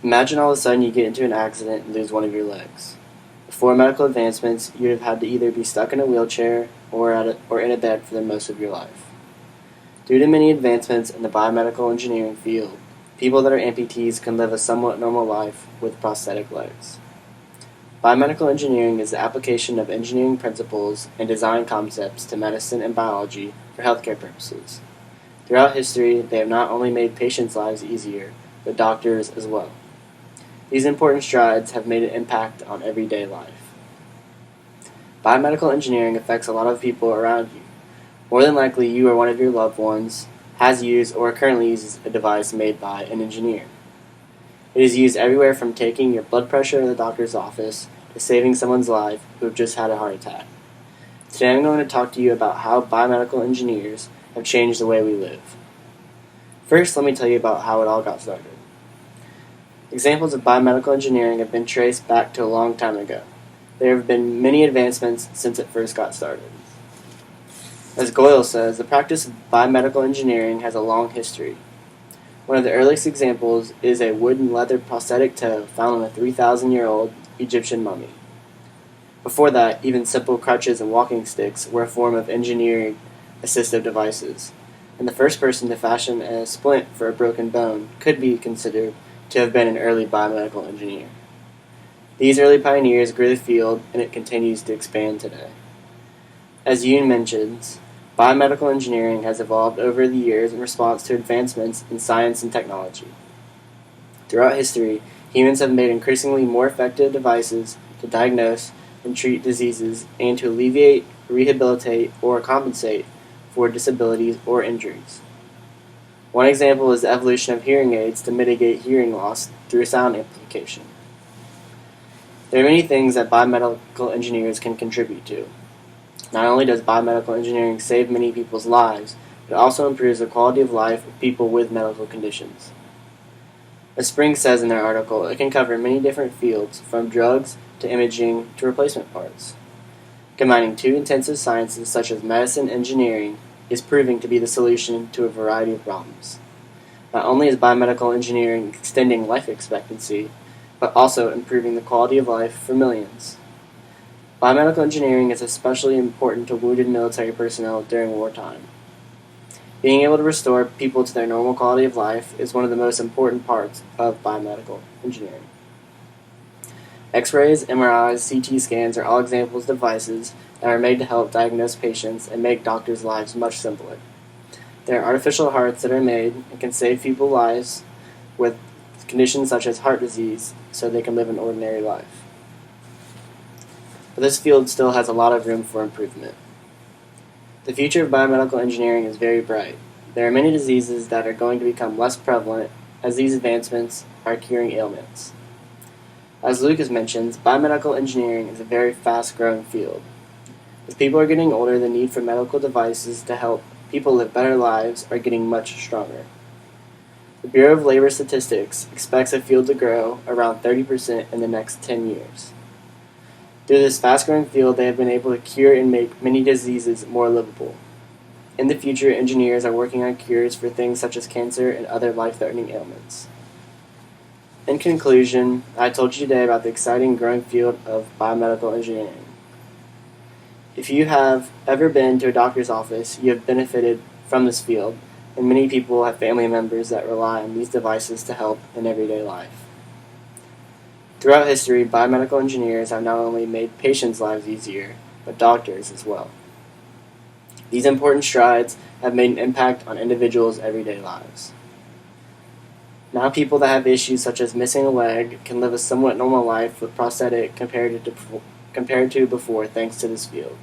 Imagine all of a sudden you get into an accident and lose one of your legs. Before medical advancements, you'd have had to either be stuck in a wheelchair or in a bed for the most of your life. Due to many advancements in the biomedical engineering field, people that are amputees can live a somewhat normal life with prosthetic legs. Biomedical engineering is the application of engineering principles and design concepts to medicine and biology for healthcare purposes. Throughout history, they have not only made patients' lives easier, but doctors as well. These important strides have made an impact on everyday life. Biomedical engineering affects a lot of people around you. More than likely, you or one of your loved ones has used or currently uses a device made by an engineer. It is used everywhere from taking your blood pressure in the doctor's office to saving someone's life who have just had a heart attack. Today I'm going to talk to you about how biomedical engineers have changed the way we live. First, let me tell you about how it all got started. Examples of biomedical engineering have been traced back to a long time ago. There have been many advancements since it first got started. As Goyle says, the practice of biomedical engineering has a long history. One of the earliest examples is a wood and leather prosthetic toe found on a 3,000-year-old Egyptian mummy. Before that, even simple crutches and walking sticks were a form of engineering assistive devices, and the first person to fashion a splint for a broken bone could be considered to have been an early biomedical engineer. These early pioneers grew the field, and it continues to expand today. As Yoon mentions, biomedical engineering has evolved over the years in response to advancements in science and technology. Throughout history, humans have made increasingly more effective devices to diagnose and treat diseases and to alleviate, rehabilitate, or compensate for disabilities or injuries. One example is the evolution of hearing aids to mitigate hearing loss through sound amplification. There are many things that biomedical engineers can contribute to. Not only does biomedical engineering save many people's lives, it also improves the quality of life of people with medical conditions. As Spring says in their article, it can cover many different fields, from drugs to imaging to replacement parts. Combining two intensive sciences such as medicine and engineering is proving to be the solution to a variety of problems. Not only is biomedical engineering extending life expectancy, but also improving the quality of life for millions. Biomedical engineering is especially important to wounded military personnel during wartime. Being able to restore people to their normal quality of life is one of the most important parts of biomedical engineering. X-rays, MRIs, CT scans are all examples of devices that are made to help diagnose patients and make doctors' lives much simpler. There are artificial hearts that are made and can save people's lives with conditions such as heart disease so they can live an ordinary life. But this field still has a lot of room for improvement. The future of biomedical engineering is very bright. There are many diseases that are going to become less prevalent as these advancements are curing ailments. As Lucas mentions, biomedical engineering is a very fast-growing field. As people are getting older, the need for medical devices to help people live better lives are getting much stronger. The Bureau of Labor Statistics expects the field to grow around 30% in the next 10 years. Through this fast-growing field, they have been able to cure and make many diseases more livable. In the future, engineers are working on cures for things such as cancer and other life-threatening ailments. In conclusion, I told you today about the exciting growing field of biomedical engineering. If you have ever been to a doctor's office, you have benefited from this field, and many people have family members that rely on these devices to help in everyday life. Throughout history, biomedical engineers have not only made patients' lives easier, but doctors as well. These important strides have made an impact on individuals' everyday lives. Now people that have issues such as missing a leg can live a somewhat normal life with prosthetic compared to before thanks to this field.